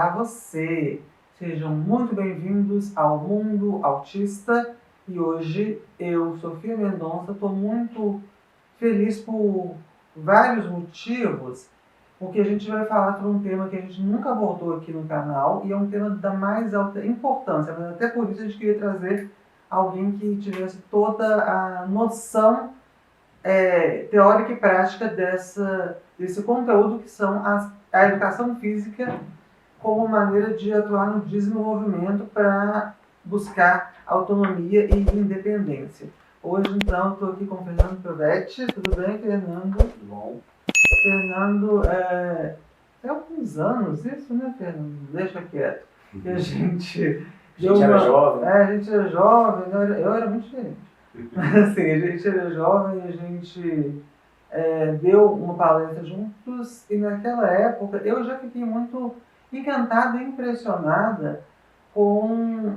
Olá você! Sejam muito bem-vindos ao Mundo Autista e hoje eu, Sofia Mendonça, estou muito feliz por vários motivos, porque a gente vai falar sobre um tema que a gente nunca abordou aqui no canal e é um tema da mais alta importância, mas até por isso a gente queria trazer alguém que tivesse toda a noção teórica e prática desse conteúdo que são a educação física como maneira de atuar no desenvolvimento para buscar autonomia e independência. Hoje, então, eu estou aqui com o Fernando Provetti. Tudo bem, Fernando? Tudo bom. Fernando, tem alguns anos isso, né, Fernando? Deixa quieto. E a gente... era jovem. A gente era jovem, eu era muito diferente. Mas assim, a gente era jovem e a gente deu uma palestra juntos e naquela época eu já fiquei muito encantada e impressionada com...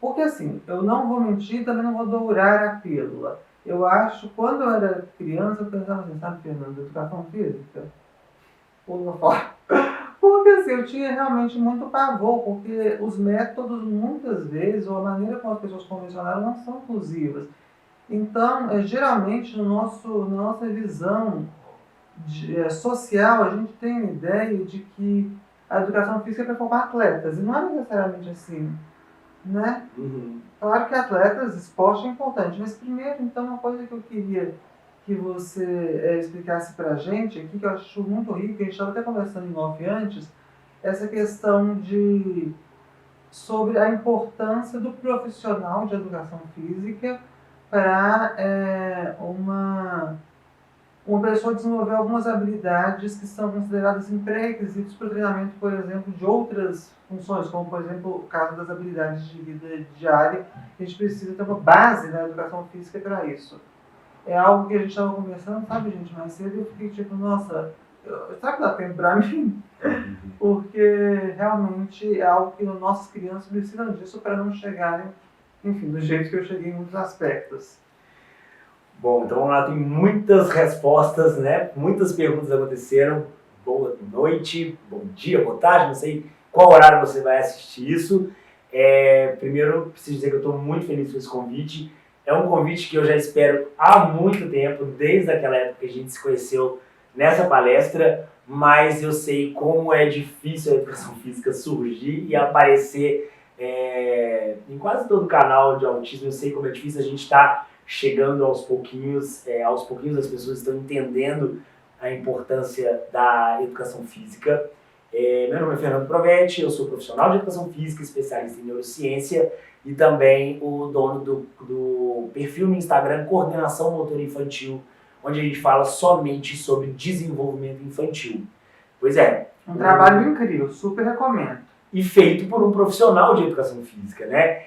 porque assim, eu não vou mentir, também não vou dourar a pílula. Eu acho, quando eu era criança, eu pensava assim, sabe, Fernando, educação física? Pula fora. Porque assim, eu tinha realmente muito pavor, porque os métodos, muitas vezes, ou a maneira como as pessoas convencionaram, não são inclusivas. Então, geralmente, na nossa visão social, a gente tem a ideia de que a educação física é para formar atletas, e não é necessariamente assim, né? Uhum. Claro que atletas, esporte é importante, mas primeiro, então, uma coisa que eu queria que você explicasse para a gente aqui, que eu acho muito rico, a gente estava até conversando em off antes, essa questão sobre a importância do profissional de educação física para uma pessoa desenvolver algumas habilidades que são consideradas pré-requisitos para o treinamento, por exemplo, de outras funções, como, por exemplo, o caso das habilidades de vida diária. A gente precisa ter uma base na educação física para isso. É algo que a gente estava conversando, sabe, gente, mais cedo, eu fiquei tipo, nossa, será que dá tempo para mim? Porque realmente é algo que nossas crianças precisam disso para não chegarem, enfim, do jeito que eu cheguei em muitos aspectos. Bom, então lá tem muitas respostas, né? Muitas perguntas aconteceram. Boa noite, bom dia, boa tarde, não sei qual horário você vai assistir isso. Primeiro, preciso dizer que eu estou muito feliz com esse convite. É um convite que eu já espero há muito tempo, desde aquela época que a gente se conheceu nessa palestra, mas eu sei como é difícil a educação física surgir e aparecer em quase todo canal de autismo. Eu sei como é difícil a gente estar chegando aos pouquinhos as pessoas estão entendendo a importância da educação física. Meu nome é Fernando Provetti, eu sou profissional de educação física, especialista em neurociência e também o dono do perfil no Instagram Coordenação Motora Infantil, onde a gente fala somente sobre desenvolvimento infantil. Pois é. Um trabalho incrível, super recomendo. E feito por um profissional de educação física, né?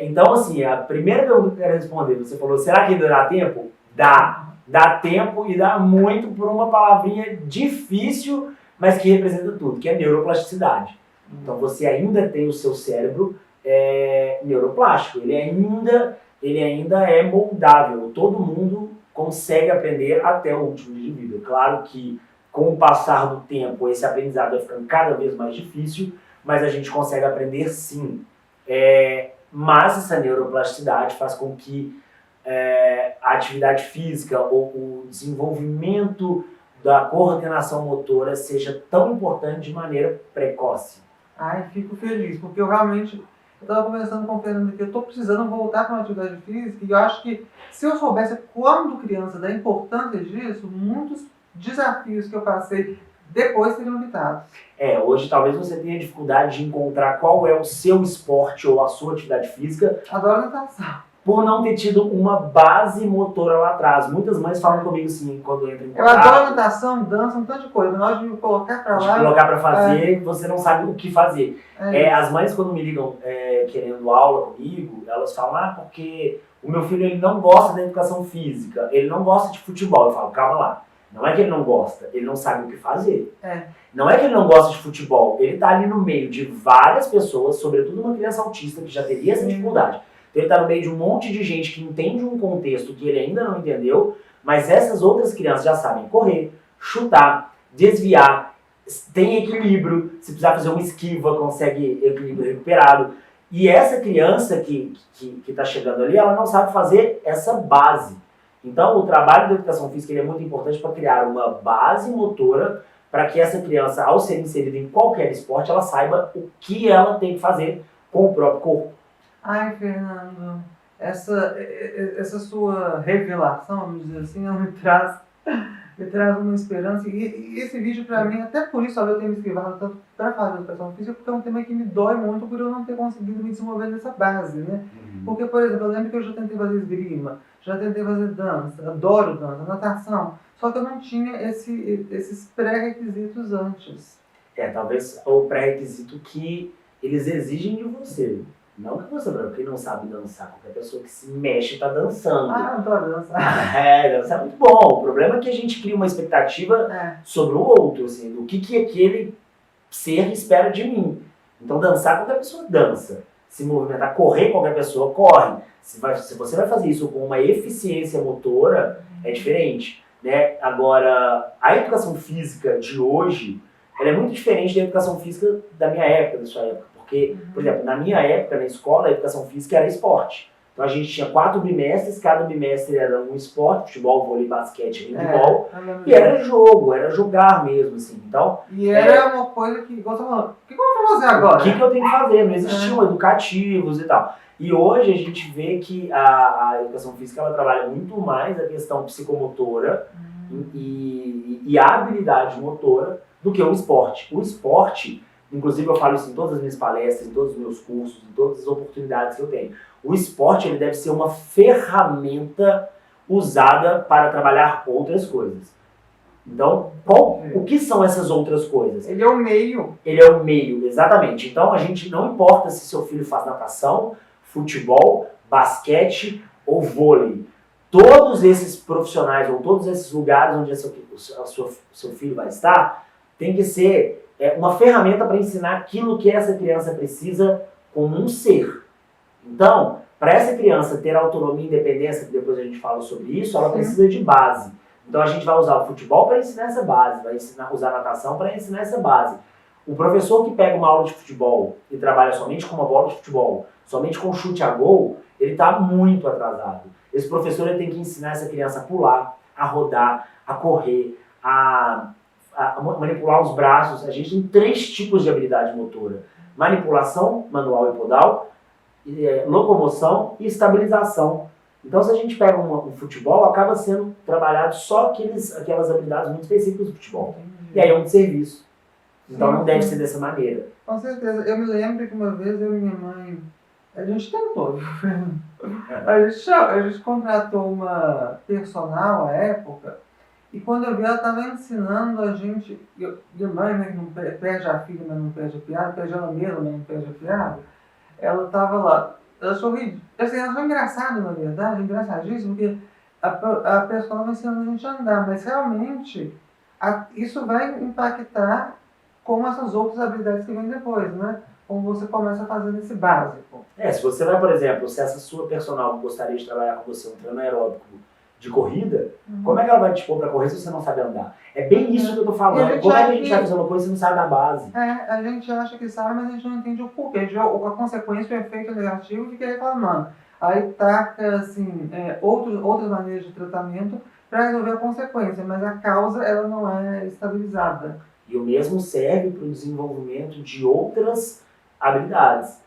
Então, assim, a primeira pergunta que eu quero responder, você falou, será que ainda dá tempo? Dá tempo e dá muito por uma palavrinha difícil, mas que representa tudo, que é neuroplasticidade. Então, você ainda tem o seu cérebro neuroplástico, ele ainda é moldável, todo mundo consegue aprender até o último dia de vida. Claro que, com o passar do tempo, esse aprendizado vai ficando cada vez mais difícil, mas a gente consegue aprender sim. Mas essa neuroplasticidade faz com que a atividade física ou o desenvolvimento da coordenação motora seja tão importante de maneira precoce. Ai, fico feliz, porque eu realmente estava conversando com o Fernando que eu estou precisando voltar para uma atividade física e eu acho que se eu soubesse quando criança da importância disso, muitos desafios que eu passei depois seriam evitados. Hoje talvez você tenha dificuldade de encontrar qual é o seu esporte ou a sua atividade física. Adoro natação. Por não ter tido uma base motora lá atrás. Muitas mães falam comigo assim, quando entram em contato. Eu adoro natação, dança, um tanto de coisa. Na hora de me colocar pra lá... De colocar pra fazer, você não sabe o que fazer. As mães, quando me ligam querendo aula comigo, elas falam, porque o meu filho ele não gosta da educação física, ele não gosta de futebol. Eu falo, calma lá. Não é que ele não gosta, ele não sabe o que fazer. Não é que ele não gosta de futebol, ele tá ali no meio de várias pessoas, sobretudo uma criança autista que já teria essa dificuldade. Então ele está no meio de um monte de gente que entende um contexto que ele ainda não entendeu, mas essas outras crianças já sabem correr, chutar, desviar, tem equilíbrio, se precisar fazer uma esquiva, consegue equilíbrio recuperado. E essa criança que está chegando ali, ela não sabe fazer essa base. Então, o trabalho da educação física ele é muito importante para criar uma base motora para que essa criança, ao ser inserida em qualquer esporte, ela saiba o que ela tem que fazer com o próprio corpo. Ai, Fernando, essa sua revelação, vamos dizer assim, ela me traz uma esperança. E esse vídeo, para mim, até por isso eu tenho me esquivado tanto para falar de educação física, porque é um tema que me dói muito por eu não ter conseguido me desenvolver nessa base, né? Porque, por exemplo, eu lembro que eu já tentei fazer esgrima, já tentei fazer dança, adoro dança, natação, só que eu não tinha esses pré-requisitos antes. Talvez o pré-requisito que eles exigem de você. Não que você, quem não sabe dançar, qualquer pessoa que se mexe está dançando. Ah, adoro dançar. Dançar é muito bom. O problema é que a gente cria uma expectativa sobre o outro, assim, do que aquele ser espera de mim. Então dançar, qualquer pessoa dança. Se movimentar, correr, qualquer pessoa corre. Se você vai fazer isso com uma eficiência motora, é diferente. Né? Agora, a educação física de hoje, ela é muito diferente da educação física da minha época, da sua época. Porque, por exemplo, na minha época, na escola, a educação física era esporte. Então a gente tinha 4 bimestres, cada bimestre era um esporte, futebol, vôlei, basquete, handebol, e era jogo, era jogar mesmo, assim. Então, e era uma coisa que, igual você falou, o que eu vou fazer agora? O que eu tenho que fazer? Não existiam educativos e tal. E hoje a gente vê que a educação física ela trabalha muito mais a questão psicomotora e a habilidade motora do que o esporte. O esporte, inclusive eu falo isso em todas as minhas palestras, em todos os meus cursos, em todas as oportunidades que eu tenho. O esporte ele deve ser uma ferramenta usada para trabalhar outras coisas. Então, o que são essas outras coisas? Ele é o meio. Ele é o meio, exatamente. Então, a gente não importa se seu filho faz natação, futebol, basquete ou vôlei. Todos esses profissionais ou todos esses lugares onde seu filho vai estar, tem que ser uma ferramenta para ensinar aquilo que essa criança precisa como um ser. Então, para essa criança ter autonomia e independência, que depois a gente fala sobre isso, ela precisa de base. Então a gente vai usar o futebol para ensinar essa base, vai usar a natação para ensinar essa base. O professor que pega uma aula de futebol e trabalha somente com uma bola de futebol, somente com chute a gol, ele está muito atrasado. Esse professor ele tem que ensinar essa criança a pular, a rodar, a correr, a manipular os braços. A gente tem 3 tipos de habilidade motora. Manipulação, manual e podal, locomoção e estabilização. Então, se a gente pega um futebol, acaba sendo trabalhado só aquelas habilidades muito específicas do futebol. E aí é um serviço. Então, não deve ser dessa maneira. Com certeza. Eu me lembro que uma vez eu e minha mãe, a gente tentou, a gente contratou uma personal à época, e quando eu vi, ela estava ensinando a gente, minha mãe, né, que não perde a filha, mas não perde a piada, perde ela mesma, mas não perde a piada, ela estava lá. Ela achou engraçado, na verdade, engraçadíssimo, porque a pessoa vai ensinando a gente a andar, mas realmente isso vai impactar com essas outras habilidades que vêm depois, né? Como você começa a fazer nesse básico. Se você vai, por exemplo, se essa sua personal gostaria de trabalhar com você um treino aeróbico de corrida, como é que ela vai te pôr para correr se você não sabe andar? É bem isso que eu tô falando. Como é que a gente vai fazer uma coisa se não sabe da base? A gente acha que sabe, mas a gente não entende o porquê. A consequência, o efeito negativo fica reclamando. Aí taca, assim, outras maneiras de tratamento para resolver a consequência, mas a causa, ela não é estabilizada. E o mesmo serve para o desenvolvimento de outras habilidades.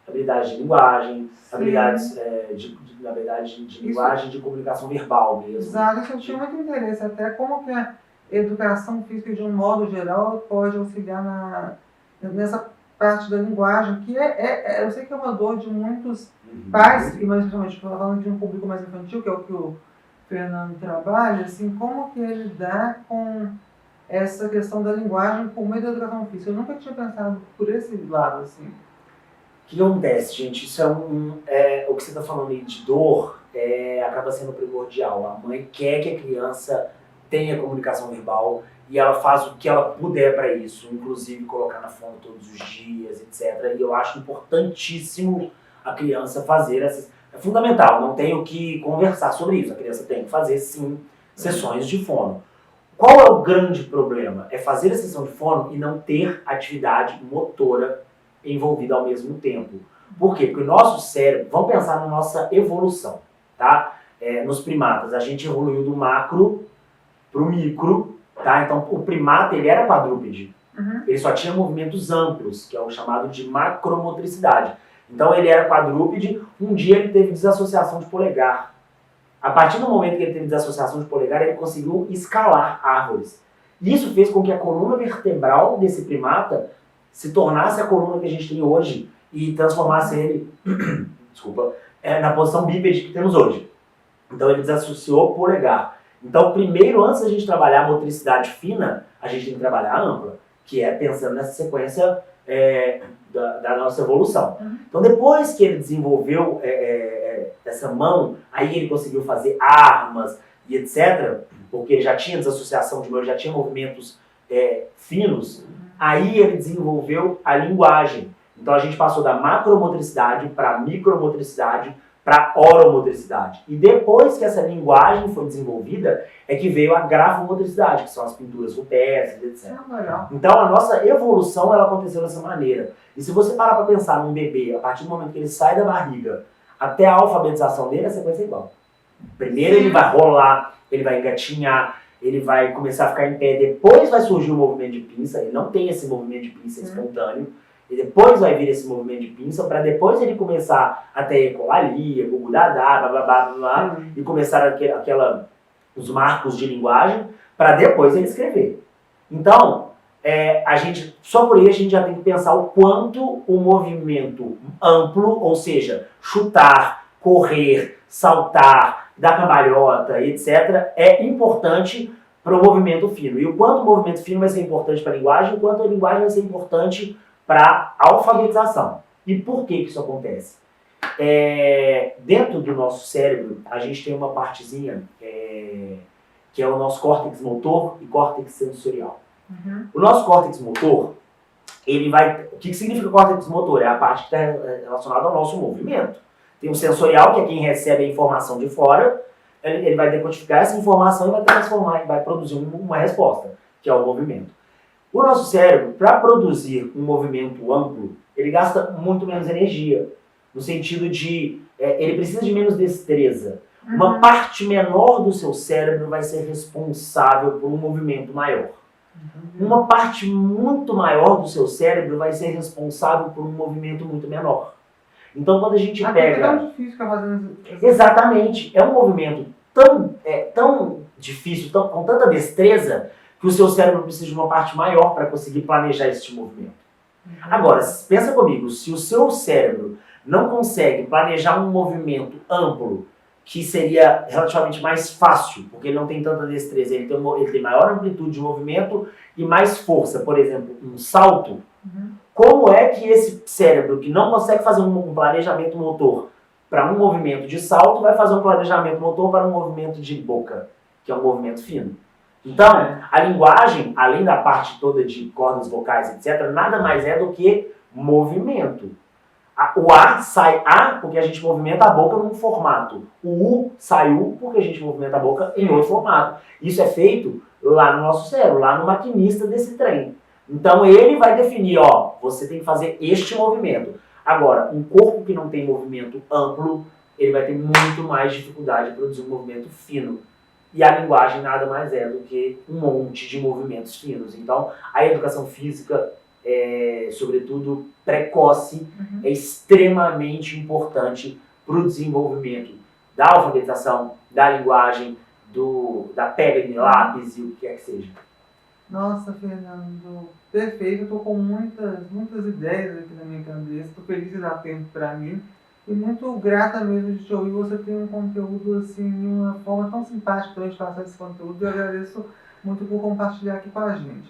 Habilidades de linguagem, habilidades de linguagem, de comunicação verbal mesmo. Exato, isso eu tinha muito interesse até como que a educação física de um modo geral pode auxiliar nessa parte da linguagem, que eu sei que é uma dor de muitos pais, e mais principalmente falando de um público mais infantil, que é o que o Fernando trabalha, assim, como que ele dá com essa questão da linguagem por meio da educação física. Eu nunca tinha pensado por esse lado, assim. O que acontece, gente? Isso o que você está falando aí de dor acaba sendo primordial. A mãe quer que a criança tenha comunicação verbal e ela faz o que ela puder para isso, inclusive colocar na fono todos os dias, etc. E eu acho importantíssimo a criança fazer essas... É fundamental, não tenho que conversar sobre isso. A criança tem que fazer, sim, sessões de fono. Qual é o grande problema? É fazer a sessão de fono e não ter atividade motora envolvida ao mesmo tempo. Por quê? Porque o nosso cérebro, vamos pensar na nossa evolução, tá? Nos primatas, a gente evoluiu do macro para o micro, tá? Então, o primata, ele era quadrúpede. Ele só tinha movimentos amplos, que é o chamado de macromotricidade. Então, ele era quadrúpede, um dia ele teve desassociação de polegar. A partir do momento que ele teve desassociação de polegar, ele conseguiu escalar árvores. Isso fez com que a coluna vertebral desse primata se tornasse a coluna que a gente tem hoje e transformasse ele desculpa, na posição bípede que temos hoje. Então ele desassociou o polegar. Então primeiro, antes da gente trabalhar a motricidade fina, a gente tem que trabalhar a ampla, que é pensando nessa sequência da nossa evolução. Então depois que ele desenvolveu essa mão, aí ele conseguiu fazer armas e etc., porque ele já tinha desassociação de mão, já tinha movimentos finos, aí ele desenvolveu a linguagem. Então a gente passou da macromotricidade para a micromotricidade, para a oromotricidade. E depois que essa linguagem foi desenvolvida, é que veio a grafomotricidade, que são as pinturas rupestres, etc. Então a nossa evolução ela aconteceu dessa maneira. E se você parar para pensar num bebê, a partir do momento que ele sai da barriga até a alfabetização dele, a sequência é igual. Primeiro ele vai rolar, ele vai engatinhar, ele vai começar a ficar em pé, depois vai surgir o movimento de pinça, ele não tem esse movimento de pinça espontâneo, e depois vai vir esse movimento de pinça, para depois ele começar a ter ecolalia, gugu dadá, blá blá blá blá, e começar os marcos de linguagem, para depois ele escrever. Então, só por aí a gente já tem que pensar o quanto o movimento amplo, ou seja, chutar, correr, saltar, dar cambalhota, etc., é importante para o movimento fino. E o quanto o movimento fino vai ser importante para a linguagem, o quanto a linguagem vai ser importante para a alfabetização. E por que isso acontece? Dentro do nosso cérebro, a gente tem uma partezinha que é o nosso córtex motor e córtex sensorial. O nosso córtex motor, ele vai... O que significa córtex motor? É a parte que está relacionada ao nosso movimento. Tem o sensorial, que é quem recebe a informação de fora, ele vai decodificar essa informação e vai transformar, vai produzir uma resposta, que é o movimento. O nosso cérebro, para produzir um movimento amplo, ele gasta muito menos energia, no sentido de, ele precisa de menos destreza. Uma parte menor do seu cérebro vai ser responsável por um movimento maior. Uma parte muito maior do seu cérebro vai ser responsável por um movimento muito menor. Então, quando a gente pega... É tão difícil ficar fazendo isso. Exatamente. É um movimento tão difícil, com tanta destreza, que o seu cérebro precisa de uma parte maior para conseguir planejar esse movimento. Agora, pensa comigo, se o seu cérebro não consegue planejar um movimento amplo, que seria relativamente mais fácil, porque ele não tem tanta destreza, ele tem maior amplitude de movimento e mais força, por exemplo, um salto, como é que esse cérebro que não consegue fazer um planejamento motor para um movimento de salto, vai fazer um planejamento motor para um movimento de boca, que é um movimento fino? Então, a linguagem, além da parte toda de cordas vocais, etc., nada mais é do que movimento. O A sai A porque a gente movimenta a boca num formato. O U sai U porque a gente movimenta a boca em outro formato. Isso é feito lá no nosso cérebro, lá no maquinista desse trem. Então ele vai definir, você tem que fazer este movimento. Agora, um corpo que não tem movimento amplo, ele vai ter muito mais dificuldade de produzir um movimento fino. E a linguagem nada mais é do que um monte de movimentos finos. Então, a educação física, sobretudo precoce, é extremamente importante para o desenvolvimento da alfabetização, da linguagem, da pega de lápis e o que quer que seja. Nossa, Fernando, perfeito. Eu estou com muitas ideias aqui na minha cabeça. Estou feliz de dar tempo para mim. E muito grata mesmo de te ouvir. Você tem um conteúdo assim, de uma forma tão simpática para a gente passar esse conteúdo. E eu agradeço muito por compartilhar aqui com a gente.